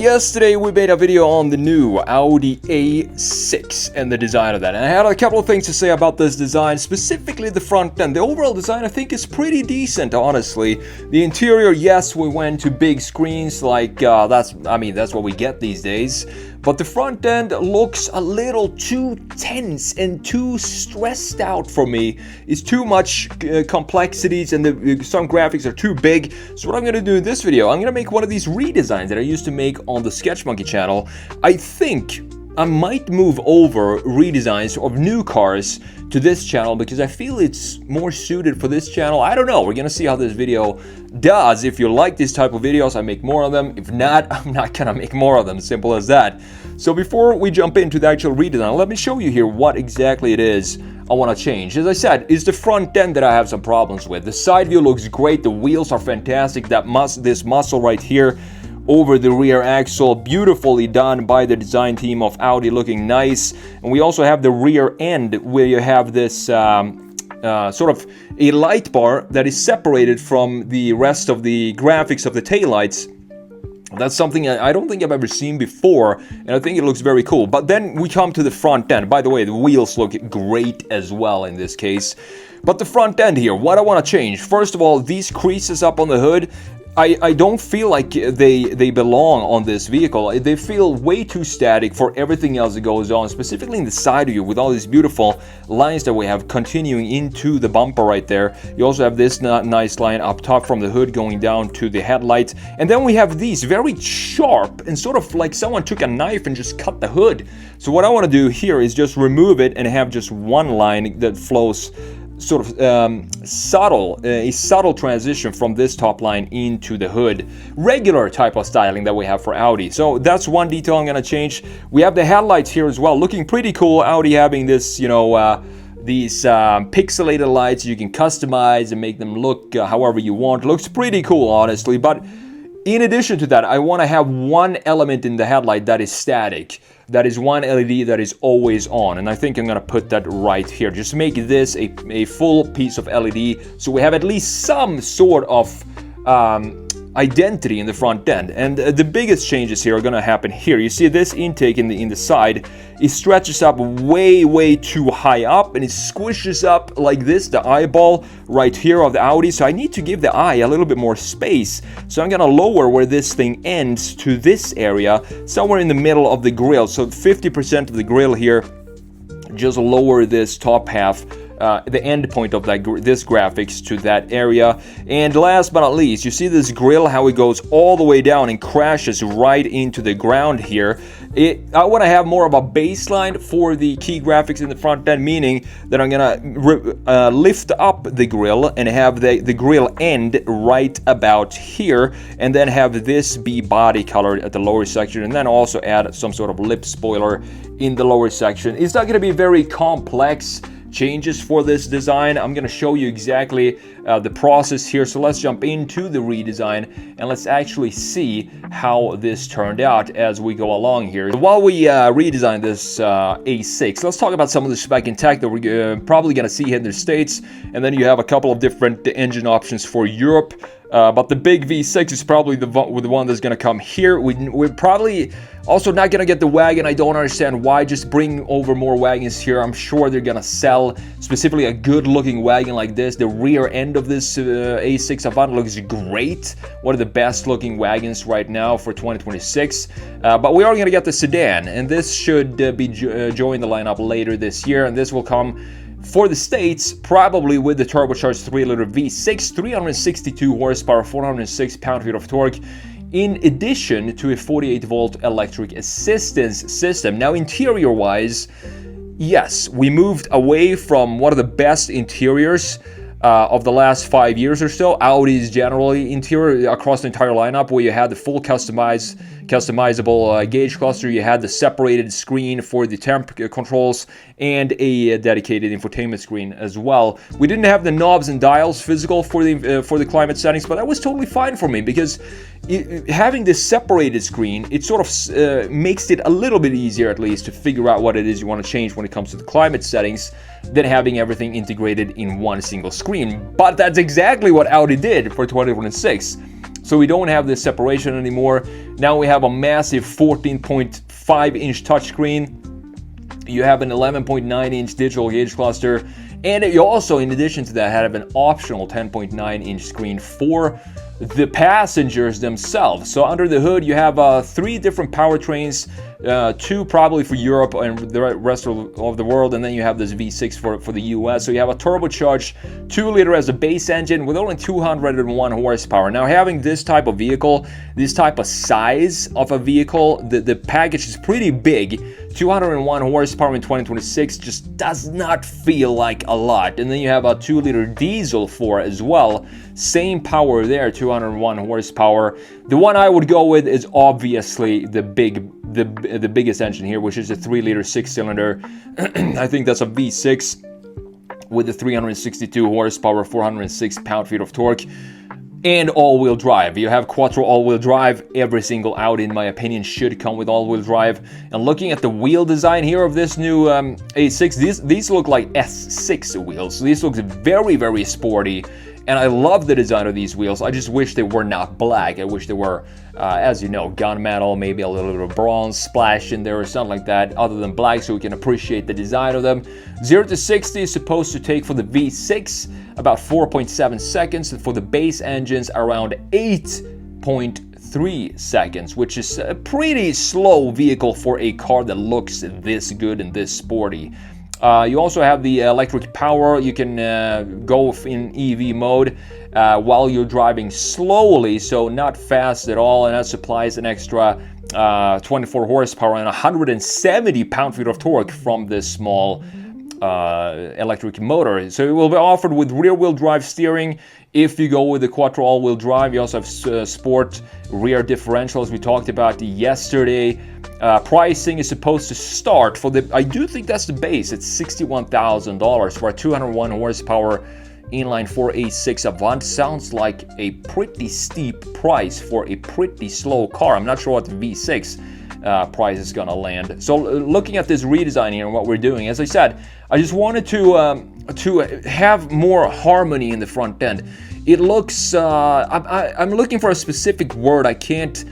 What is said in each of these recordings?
yesterday we made a video on the new Audi A6 and the design of that. And I had a couple of things to say about this design, specifically the front end. The overall design I think is pretty decent, honestly. The interior, yes, we went to big screens like that's what we get these days. But the front end looks a little too tense and too stressed out for me. It's too much complexities and some graphics are too big. So what I'm going to do in this video, I'm going to make one of these redesigns that I used to make on the Sketchmonkey channel. I think I might move over redesigns of new cars to this channel because I feel it's more suited for this channel. I don't know. We're gonna see how this video does. If you like this type of videos, I make more of them. If not, I'm not gonna make more of them. Simple as that. So before we jump into the actual redesign, let me show you here what exactly it is I want to change. As I said, it's the front end that I have some problems with. The side view looks great. The wheels are fantastic. This muscle right here over the rear axle, beautifully done by the design team of Audi, looking nice. And we also have the rear end where you have this sort of a light bar that is separated from the rest of the graphics of the taillights. That's something I don't think I've ever seen before, and I think it looks very cool. But then we come to the front end. By the way, the wheels look great as well in this case. But the front end here, what I want to change. First of all, these creases up on the hood, I don't feel like they belong on this vehicle. They feel way too static for everything else that goes on, specifically in the side view with all these beautiful lines that we have continuing into the bumper right there. You also have this nice line up top from the hood going down to the headlights. And then we have these very sharp and sort of like someone took a knife and just cut the hood. So what I want to do here is just remove it and have just one line that flows sort of a subtle transition from this top line into the hood. Regular type of styling that we have for Audi. So that's one detail I'm going to change. We have the headlights here as well, looking pretty cool. Audi having this, you know, these pixelated lights you can customize and make them look however you want. Looks pretty cool, honestly. But in addition to that, I want to have one element in the headlight that is static. That is one LED that is always on, and I think I'm gonna put that right here. Just make this a full piece of LED, so we have at least some sort of identity in the front end. And the biggest changes here are gonna happen here. You see this intake in the side, it stretches up way too high up, and it squishes up like this, the eyeball right here of the Audi. So I need to give the eye a little bit more space. So I'm gonna lower where this thing ends to this area, somewhere in the middle of the grille. So 50% of the grille here, just lower this top half, the end point of this graphics to that area. And last but not least, you see this grille, how it goes all the way down and crashes right into the ground here. I want to have more of a baseline for the key graphics in the front end, meaning that I'm gonna lift up the grille and have the grille end right about here, and then have this be body colored at the lower section, and then also add some sort of lip spoiler in the lower section. It's not going to be very complex changes for this design. I'm going to show you exactly the process here. So let's jump into the redesign and let's actually see how this turned out as we go along here. So while we redesign this A6, let's talk about some of the spec and tech that we're probably going to see here in the States, and then you have a couple of different engine options for Europe. But the big V6 is probably the one that's going to come here. We're probably also not going to get the wagon. I don't understand why. Just bring over more wagons here. I'm sure they're going to sell specifically a good looking wagon like this. The rear end of this A6 Avant looks great. One of the best looking wagons right now for 2026. But we are going to get the sedan, and this should be join the lineup later this year. And this will come for the States, probably with the turbocharged 3-liter V6, 362 horsepower, 406 pound-feet of torque, in addition to a 48-volt electric assistance system. Now, interior-wise, yes, we moved away from one of the best interiors of the last 5 years or so. Audi's generally interior across the entire lineup, where you had the full customizable gauge cluster, you had the separated screen for the temp controls, and a dedicated infotainment screen as well. We didn't have the knobs and dials physical for the climate settings, but that was totally fine for me because having this separated screen, it sort of makes it a little bit easier, at least, to figure out what it is you want to change when it comes to the climate settings, than having everything integrated in one single screen. But that's exactly what Audi did for 2026. So we don't have this separation anymore. Now we have a massive 14.5-inch touchscreen. You have an 11.9-inch digital gauge cluster, and you also, in addition to that, have an optional 10.9-inch screen for the passengers themselves. So under the hood, you have 3 different powertrains, 2 probably for Europe and the rest of the world, and then you have this V6 for the US. So you have a turbocharged 2-liter as a base engine with only 201 horsepower. Now, having this type of vehicle, this type of size of a vehicle, the package is pretty big. 201 horsepower in 2026 just does not feel like a lot. And then you have a 2-liter diesel 4 as well. Same power there, 201 horsepower. The one I would go with is obviously the biggest engine here, which is a 3-liter 6-cylinder. I think that's a V6 with the 362 horsepower, 406 pound-feet of torque. And all-wheel drive. You have quattro all-wheel drive. Every single Audi, in my opinion, should come with all-wheel drive. And looking at the wheel design here of this new A6, these look like S6 wheels. So these look very, very sporty. And I love the design of these wheels. I just wish they were not black. I wish they were, as you know, gunmetal, maybe a little bit of bronze splash in there or something like that, other than black, so we can appreciate the design of them. 0 to 60 is supposed to take for the V6 about 4.7 seconds, and for the base engines around 8.3 seconds, which is a pretty slow vehicle for a car that looks this good and this sporty. You also have the electric power. You can go in EV mode while you're driving slowly, so not fast at all, and that supplies an extra 24 horsepower and 170 pound-feet of torque from this small electric motor. So it will be offered with rear-wheel drive steering. If you go with the quattro all-wheel drive, you also have sport rear differential, as we talked about yesterday. Pricing is supposed to start for the, I do think that's the base, it's $61,000 for a 201 horsepower inline 4 A6 Avant. Sounds like a pretty steep price for a pretty slow car. I'm not sure what the V6 price is gonna land. So looking at this redesign here and what we're doing, as I said, I just wanted to have more harmony in the front end. It looks, I'm looking for a specific word. I can't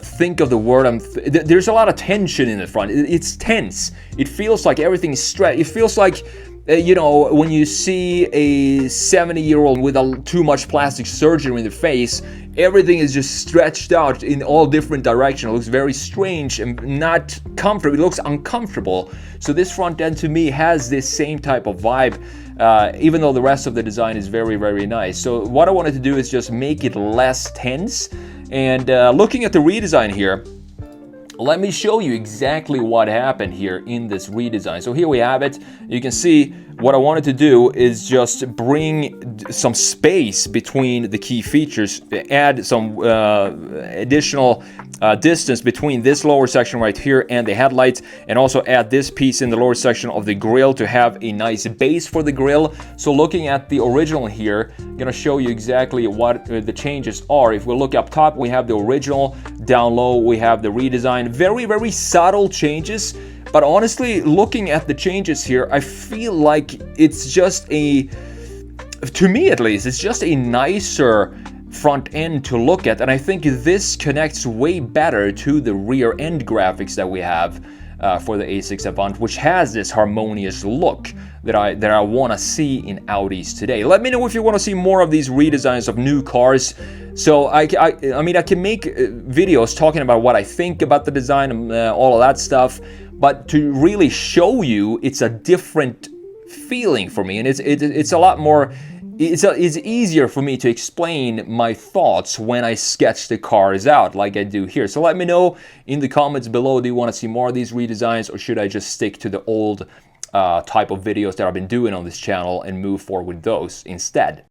think of the word. There's a lot of tension in the front. It's tense. It feels like everything is stretched. It feels like, you know, when you see a 70-year-old with too much plastic surgery in the face, everything is just stretched out in all different directions. It looks very strange and not comfortable. It looks uncomfortable. So this front end to me has this same type of vibe, even though the rest of the design is very, very nice. So what I wanted to do is just make it less tense. And looking at the redesign here, let me show you exactly what happened here in this redesign. So here we have it. You can see what I wanted to do is just bring some space between the key features, add some additional distance between this lower section right here and the headlights, and also add this piece in the lower section of the grille to have a nice base for the grille. So looking at the original here, I'm gonna show you exactly what the changes are. If we look up top, we have the original. Down low, we have the redesign. Very, very subtle changes. But honestly, looking at the changes here, I feel like it's just to me at least, it's just a nicer front end to look at. And I think this connects way better to the rear end graphics that we have for the A6 Avant, which has this harmonious look that I want to see in Audis today. Let me know if you want to see more of these redesigns of new cars. So I mean, I can make videos talking about what I think about the design and all of that stuff, but to really show you, it's a different feeling for me, and it's a lot more. It's easier for me to explain my thoughts when I sketch the cars out like I do here. So let me know in the comments below, do you want to see more of these redesigns, or should I just stick to the old type of videos that I've been doing on this channel and move forward with those instead?